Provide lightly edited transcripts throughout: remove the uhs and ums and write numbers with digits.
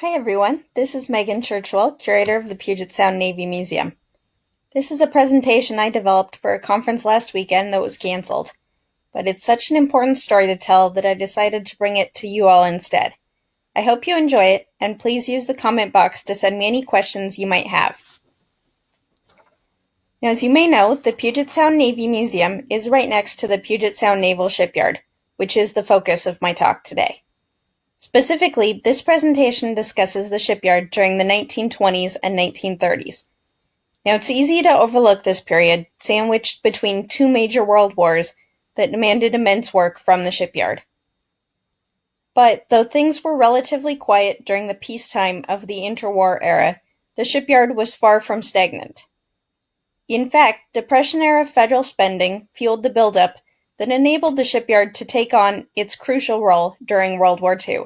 Hi everyone, this is Megan Churchwell, curator of the Puget Sound Navy Museum. This is a presentation I developed for a conference last weekend that was canceled, but it's such an important story to tell that I decided to bring it to you all instead. I hope you enjoy it, and please use the comment box to send me any questions you might have. Now, as you may know, the Puget Sound Navy Museum is right next to the Puget Sound Naval Shipyard, which is the focus of my talk today. Specifically, this presentation discusses the shipyard during the 1920s and 1930s. Now, it's easy to overlook this period, sandwiched between two major world wars that demanded immense work from the shipyard. But though things were relatively quiet during the peacetime of the interwar era, the shipyard was far from stagnant. In fact, Depression-era federal spending fueled the buildup that enabled the shipyard to take on its crucial role during World War II.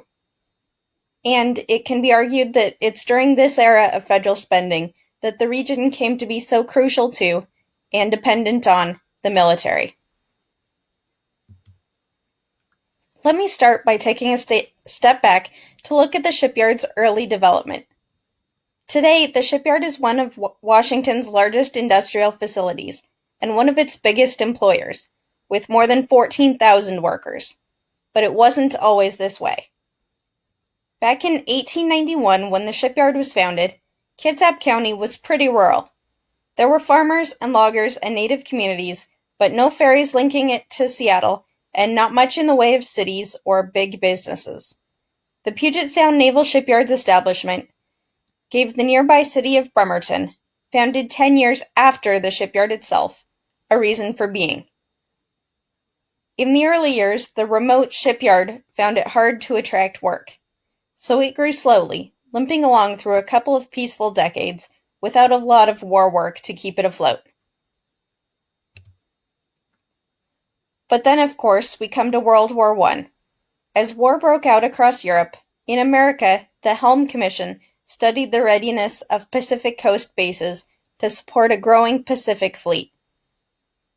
And it can be argued that it's during this era of federal spending that the region came to be so crucial to, and dependent on, the military. Let me start by taking a step back to look at the shipyard's early development. Today, the shipyard is one of Washington's largest industrial facilities, and one of its biggest employers, with more than 14,000 workers. But it wasn't always this way. Back in 1891, when the shipyard was founded, Kitsap County was pretty rural. There were farmers and loggers and native communities, but no ferries linking it to Seattle, and not much in the way of cities or big businesses. The Puget Sound Naval Shipyard's establishment gave the nearby city of Bremerton, founded 10 years after the shipyard itself, a reason for being. In the early years, the remote shipyard found it hard to attract work, so it grew slowly, limping along through a couple of peaceful decades without a lot of war work to keep it afloat. But then, of course, we come to World War I. As war broke out across Europe, in America, the Helm Commission studied the readiness of Pacific Coast bases to support a growing Pacific fleet.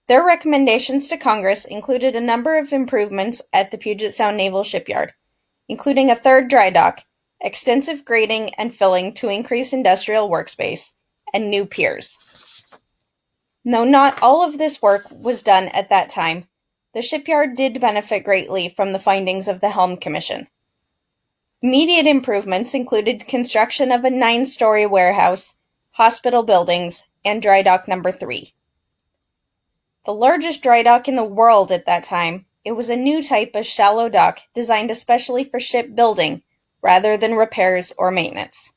Their recommendations to Congress included a number of improvements at the Puget Sound Naval Shipyard, including a third dry dock, extensive grading and filling to increase industrial workspace, and new piers. Though not all of this work was done at that time, the shipyard did benefit greatly from the findings of the Helm Commission. Immediate improvements included construction of a 9-story warehouse, hospital buildings, and dry dock number 3. The largest dry dock in the world at that time, it was a new type of shallow dock designed especially for shipbuilding rather than repairs or maintenance.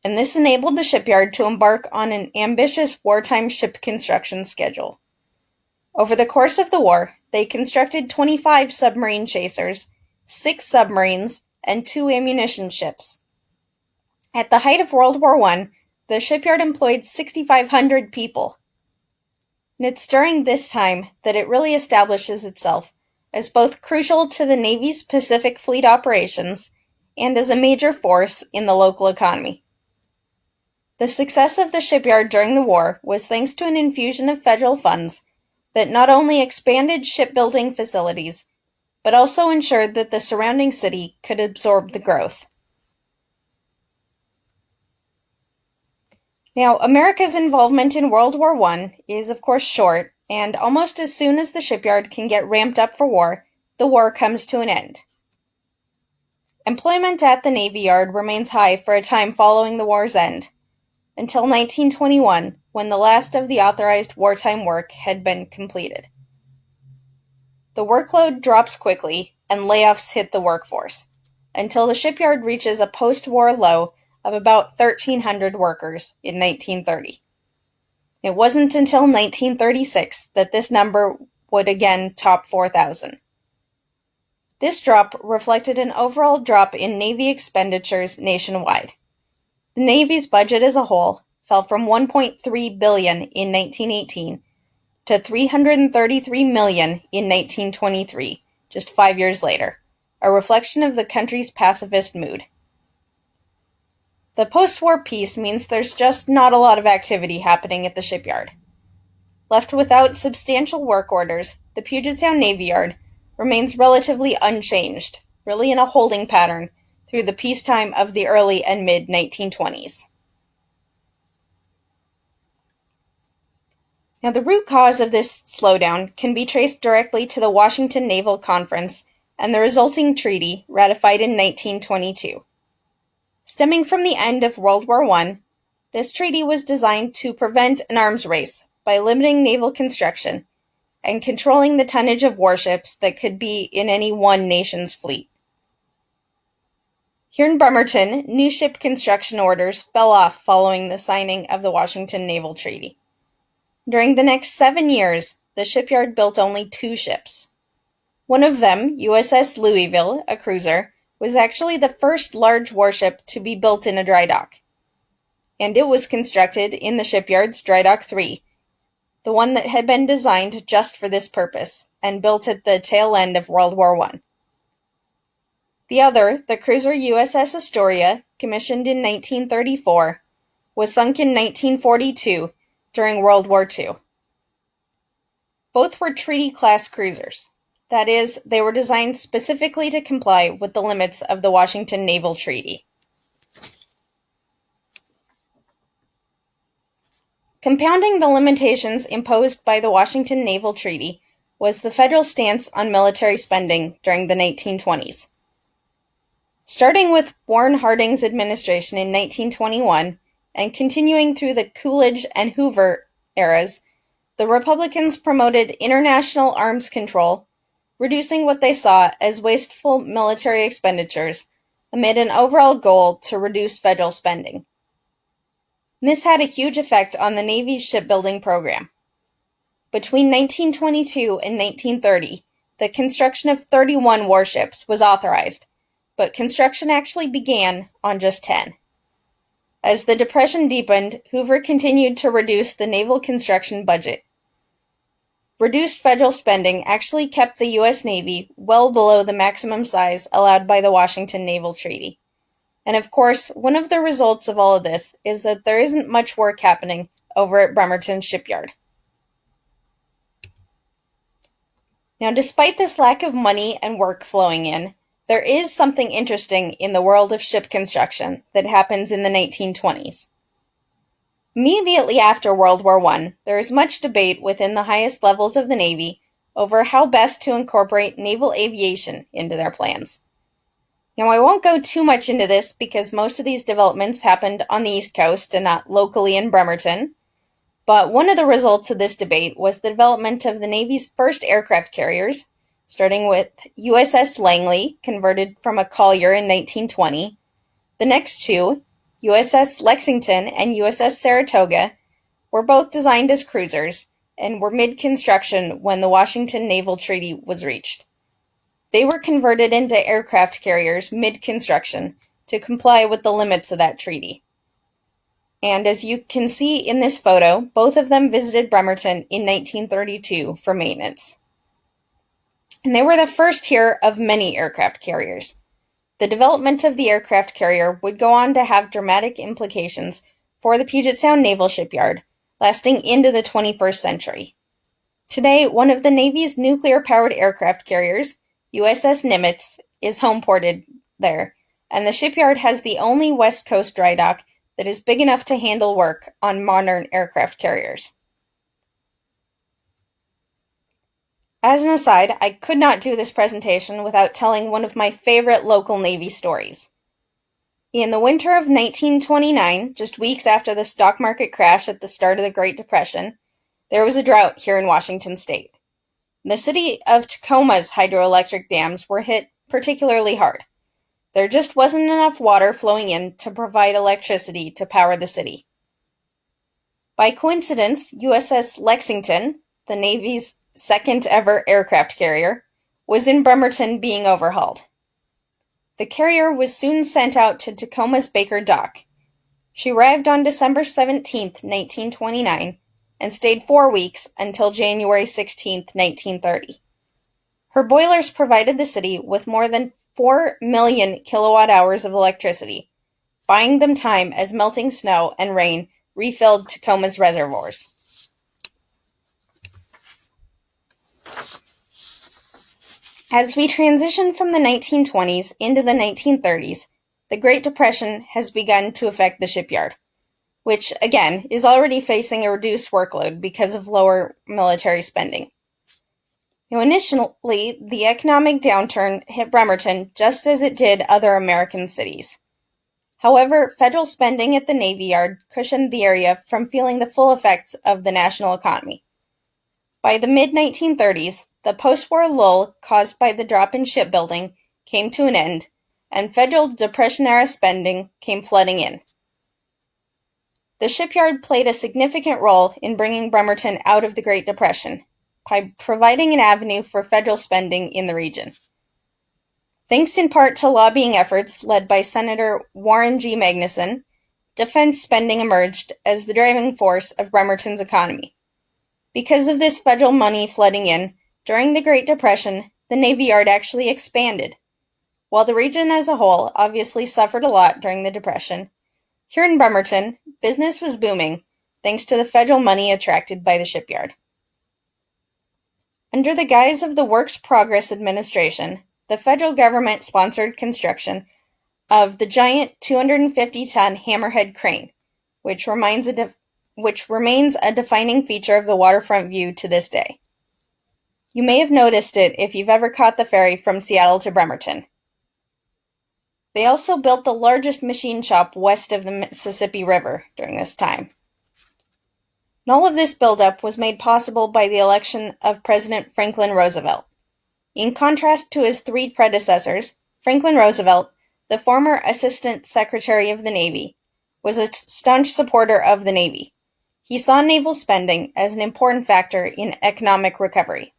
And this enabled the shipyard to embark on an ambitious wartime ship construction schedule. Over the course of the war, they constructed 25 submarine chasers, 6 submarines, and 2 ammunition ships. At the height of World War I, the shipyard employed 6,500 people. And it's during this time that it really establishes itself as both crucial to the Navy's Pacific Fleet operations and as a major force in the local economy. The success of the shipyard during the war was thanks to an infusion of federal funds that not only expanded shipbuilding facilities, but also ensured that the surrounding city could absorb the growth. Now, America's involvement in World War I is of course short, and almost as soon as the shipyard can get ramped up for war, the war comes to an end. Employment at the Navy Yard remains high for a time following the war's end, until 1921, when the last of the authorized wartime work had been completed. The workload drops quickly, and layoffs hit the workforce, until the shipyard reaches a post-war low of about 1,300 workers in 1930. It wasn't until 1936 that this number would again top 4,000. This drop reflected an overall drop in Navy expenditures nationwide. The Navy's budget as a whole fell from $1.3 billion in 1918 to $333 million in 1923, just 5 years later, a reflection of the country's pacifist mood. The post-war peace means there's just not a lot of activity happening at the shipyard. Left without substantial work orders, the Puget Sound Navy Yard remains relatively unchanged, really in a holding pattern through the peacetime of the early and mid-1920s. Now, the root cause of this slowdown can be traced directly to the Washington Naval Conference and the resulting treaty ratified in 1922. Stemming from the end of World War I, this treaty was designed to prevent an arms race by limiting naval construction and controlling the tonnage of warships that could be in any one nation's fleet. Here in Bremerton, new ship construction orders fell off following the signing of the Washington Naval Treaty. During the next 7 years, the shipyard built only 2 ships. One of them, USS Louisville, a cruiser, was actually the first large warship to be built in a dry dock. And it was constructed in the shipyard's Dry Dock 3, the one that had been designed just for this purpose and built at the tail end of World War I. The other, the cruiser USS Astoria, commissioned in 1934, was sunk in 1942 during World War II. Both were treaty-class cruisers. That is, they were designed specifically to comply with the limits of the Washington Naval Treaty. Compounding the limitations imposed by the Washington Naval Treaty was the federal stance on military spending during the 1920s. Starting with Warren Harding's administration in 1921 and continuing through the Coolidge and Hoover eras, the Republicans promoted international arms control, reducing what they saw as wasteful military expenditures amid an overall goal to reduce federal spending. This had a huge effect on the Navy's shipbuilding program. Between 1922 and 1930, the construction of 31 warships was authorized, but construction actually began on just 10. As the Depression deepened, Hoover continued to reduce the naval construction budget. Reduced federal spending actually kept the U.S. Navy well below the maximum size allowed by the Washington Naval Treaty. And of course, one of the results of all of this is that there isn't much work happening over at Bremerton's Shipyard. Now, despite this lack of money and work flowing in, there is something interesting in the world of ship construction that happens in the 1920s. Immediately after World War I, there is much debate within the highest levels of the Navy over how best to incorporate naval aviation into their plans. Now, I won't go too much into this because most of these developments happened on the East Coast and not locally in Bremerton, but one of the results of this debate was the development of the Navy's first aircraft carriers, starting with USS Langley, converted from a collier in 1920. The next two, USS Lexington and USS Saratoga, were both designed as cruisers and were mid-construction when the Washington Naval Treaty was reached. They were converted into aircraft carriers mid-construction to comply with the limits of that treaty. And as you can see in this photo, both of them visited Bremerton in 1932 for maintenance. And they were the first here of many aircraft carriers. The development of the aircraft carrier would go on to have dramatic implications for the Puget Sound Naval Shipyard, lasting into the 21st century. Today, one of the Navy's nuclear-powered aircraft carriers, USS Nimitz, is homeported there, and the shipyard has the only West Coast dry dock that is big enough to handle work on modern aircraft carriers. As an aside, I could not do this presentation without telling one of my favorite local Navy stories. In the winter of 1929, just weeks after the stock market crash at the start of the Great Depression, there was a drought here in Washington state. The city of Tacoma's hydroelectric dams were hit particularly hard. There just wasn't enough water flowing in to provide electricity to power the city. By coincidence, USS Lexington, the Navy's second ever aircraft carrier, was in Bremerton being overhauled. The carrier was soon sent out to Tacoma's Baker Dock. She arrived on December 17, 1929, and stayed 4 weeks until January 16, 1930. Her boilers provided the city with more than 4 million kilowatt hours of electricity, buying them time as melting snow and rain refilled Tacoma's reservoirs. As we transition from the 1920s into the 1930s, the Great Depression has begun to affect the shipyard, which, again, is already facing a reduced workload because of lower military spending. Initially, the economic downturn hit Bremerton just as it did other American cities. However, federal spending at the Navy Yard cushioned the area from feeling the full effects of the national economy. By the mid-1930s, the post-war lull caused by the drop in shipbuilding came to an end, and federal Depression-era spending came flooding in. The shipyard played a significant role in bringing Bremerton out of the Great Depression by providing an avenue for federal spending in the region. Thanks in part to lobbying efforts led by Senator Warren G. Magnuson, defense spending emerged as the driving force of Bremerton's economy. Because of this federal money flooding in, during the Great Depression, the Navy Yard actually expanded. While the region as a whole obviously suffered a lot during the Depression, here in Bremerton, business was booming thanks to the federal money attracted by the shipyard. Under the guise of the Works Progress Administration, the federal government sponsored construction of the giant 250-ton hammerhead crane, which remains a defining feature of the waterfront view to this day. You may have noticed it if you've ever caught the ferry from Seattle to Bremerton. They also built the largest machine shop west of the Mississippi River during this time. And all of this buildup was made possible by the election of President Franklin Roosevelt. In contrast to his three predecessors, Franklin Roosevelt, the former Assistant Secretary of the Navy, was a staunch supporter of the Navy. He saw naval spending as an important factor in economic recovery.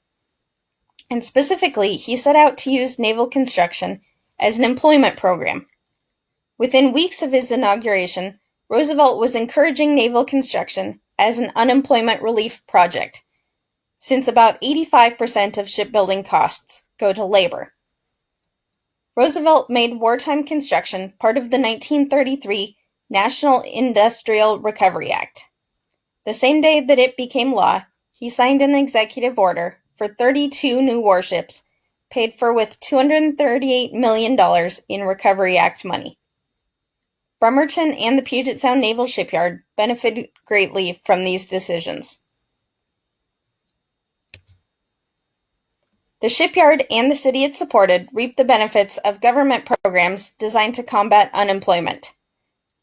And specifically, he set out to use naval construction as an employment program. Within weeks of his inauguration, Roosevelt was encouraging naval construction as an unemployment relief project, since about 85% of shipbuilding costs go to labor. Roosevelt made wartime construction part of the 1933 National Industrial Recovery Act. The same day that it became law, he signed an executive order for 32 new warships, paid for with $238 million in Recovery Act money. Bremerton and the Puget Sound Naval Shipyard benefited greatly from these decisions. The shipyard and the city it supported reaped the benefits of government programs designed to combat unemployment.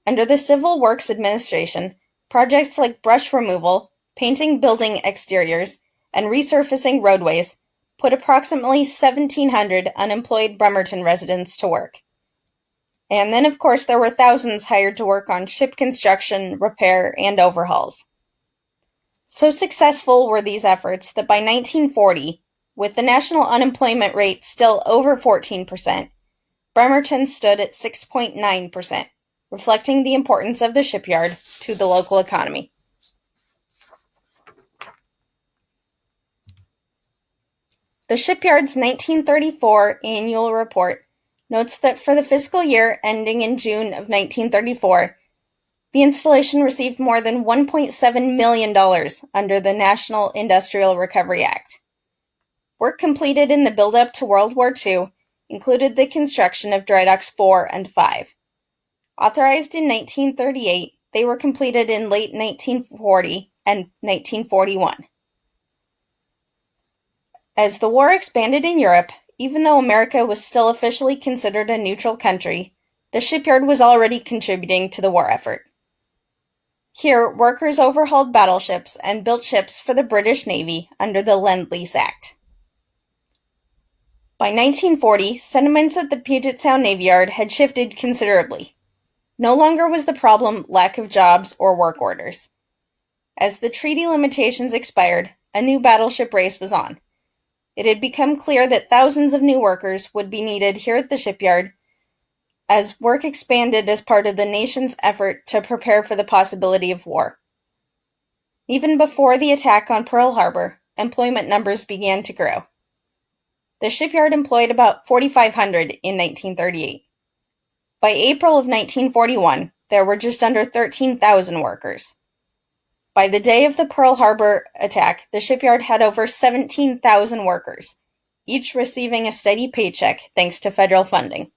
Under the Civil Works Administration, projects like brush removal, painting building exteriors, and resurfacing roadways put approximately 1,700 unemployed Bremerton residents to work. And then, of course, there were thousands hired to work on ship construction, repair, and overhauls. So successful were these efforts that by 1940, with the national unemployment rate still over 14%, Bremerton stood at 6.9%, reflecting the importance of the shipyard to the local economy. The shipyard's 1934 annual report notes that for the fiscal year ending in June of 1934, the installation received more than $1.7 million under the National Industrial Recovery Act. Work completed in the build-up to World War II included the construction of dry docks 4 and 5. Authorized in 1938, they were completed in late 1940 and 1941. As the war expanded in Europe, even though America was still officially considered a neutral country, the shipyard was already contributing to the war effort. Here, workers overhauled battleships and built ships for the British Navy under the Lend-Lease Act. By 1940, sentiments at the Puget Sound Navy Yard had shifted considerably. No longer was the problem lack of jobs or work orders. As the treaty limitations expired, a new battleship race was on. It had become clear that thousands of new workers would be needed here at the shipyard as work expanded as part of the nation's effort to prepare for the possibility of war. Even before the attack on Pearl Harbor, employment numbers began to grow. The shipyard employed about 4,500 in 1938. By April of 1941, there were just under 13,000 workers. By the day of the Pearl Harbor attack, the shipyard had over 17,000 workers, each receiving a steady paycheck thanks to federal funding.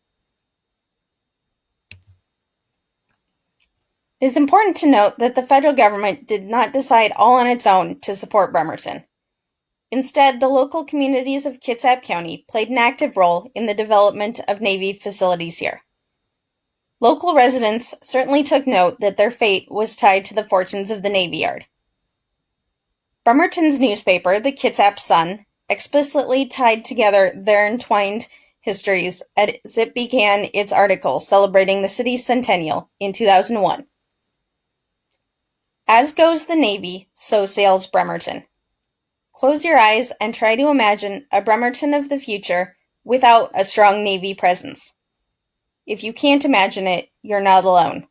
It is important to note that the federal government did not decide all on its own to support Bremerton. Instead, the local communities of Kitsap County played an active role in the development of Navy facilities here. Local residents certainly took note that their fate was tied to the fortunes of the Navy Yard. Bremerton's newspaper, the Kitsap Sun, explicitly tied together their entwined histories as it began its article celebrating the city's centennial in 2001. As goes the Navy, so sails Bremerton. Close your eyes and try to imagine a Bremerton of the future without a strong Navy presence. If you can't imagine it, you're not alone.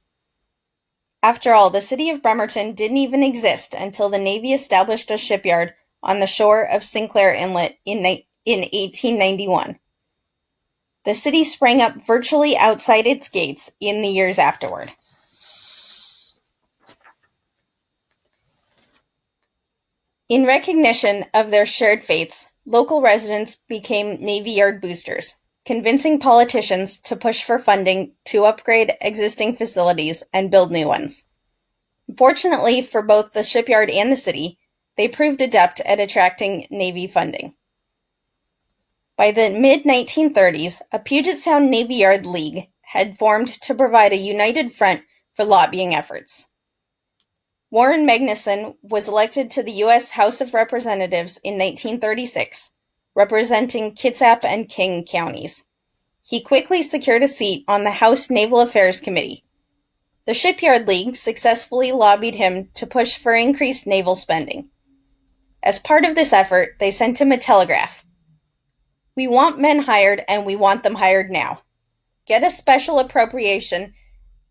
After all, the city of Bremerton didn't even exist until the Navy established a shipyard on the shore of Sinclair Inlet in 1891. The city sprang up virtually outside its gates in the years afterward. In recognition of their shared fates, local residents became Navy Yard boosters, convincing politicians to push for funding to upgrade existing facilities and build new ones. Fortunately for both the shipyard and the city, they proved adept at attracting Navy funding. By the mid-1930s, a Puget Sound Navy Yard League had formed to provide a united front for lobbying efforts. Warren Magnuson was elected to the U.S. House of Representatives in 1936, representing Kitsap and King counties. He quickly secured a seat on the House Naval Affairs Committee. The Shipyard League successfully lobbied him to push for increased naval spending. As part of this effort, they sent him a telegraph. "We want men hired, and we want them hired now. Get a special appropriation.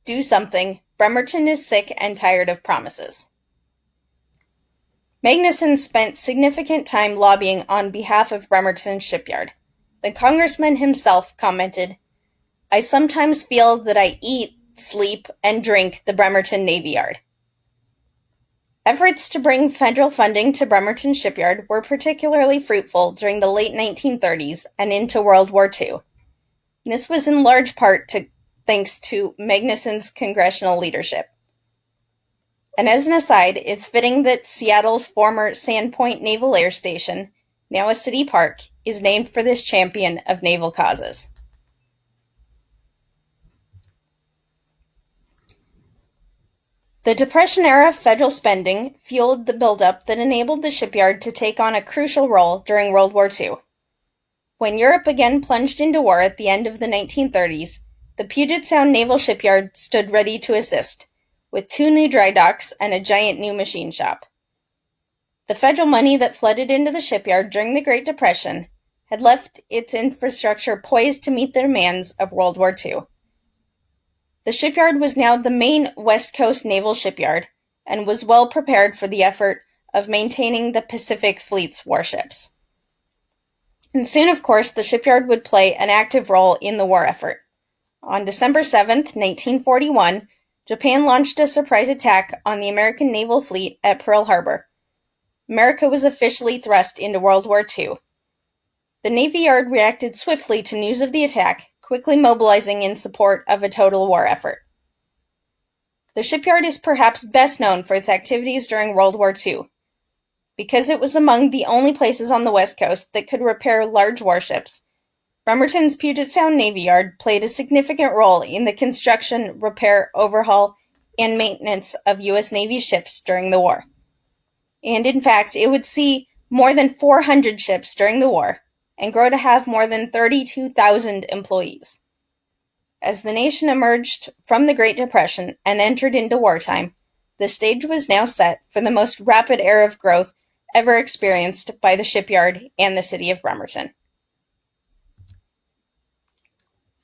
Do something. Bremerton is sick and tired of promises." Magnuson spent significant time lobbying on behalf of Bremerton Shipyard. The congressman himself commented, "I sometimes feel that I eat, sleep, and drink the Bremerton Navy Yard." Efforts to bring federal funding to Bremerton Shipyard were particularly fruitful during the late 1930s and into World War II. This was in large part thanks to Magnuson's congressional leadership. And as an aside, it's fitting that Seattle's former Sandpoint Naval Air Station, now a city park, is named for this champion of naval causes. The Depression-era federal spending fueled the buildup that enabled the shipyard to take on a crucial role during World War II. When Europe again plunged into war at the end of the 1930s, the Puget Sound Naval Shipyard stood ready to assist, with 2 new dry docks and a giant new machine shop. The federal money that flooded into the shipyard during the Great Depression had left its infrastructure poised to meet the demands of World War II. The shipyard was now the main West Coast naval shipyard and was well prepared for the effort of maintaining the Pacific Fleet's warships. And soon, of course, the shipyard would play an active role in the war effort. On December 7, 1941, Japan launched a surprise attack on the American naval fleet at Pearl Harbor. America was officially thrust into World War II. The Navy Yard reacted swiftly to news of the attack, quickly mobilizing in support of a total war effort. The shipyard is perhaps best known for its activities during World War II. Because it was among the only places on the West Coast that could repair large warships, Bremerton's Puget Sound Navy Yard played a significant role in the construction, repair, overhaul, and maintenance of U.S. Navy ships during the war. And in fact, it would see more than 400 ships during the war and grow to have more than 32,000 employees. As the nation emerged from the Great Depression and entered into wartime, the stage was now set for the most rapid era of growth ever experienced by the shipyard and the city of Bremerton.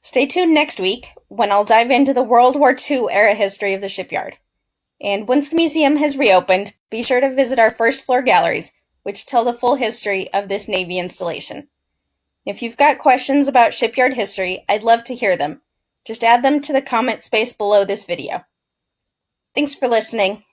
Stay tuned next week when I'll dive into the World War II era history of the shipyard. And once the museum has reopened, be sure to visit our first floor galleries, which tell the full history of this Navy installation. If you've got questions about shipyard history, I'd love to hear them. Just add them to the comment space below this video. Thanks for listening.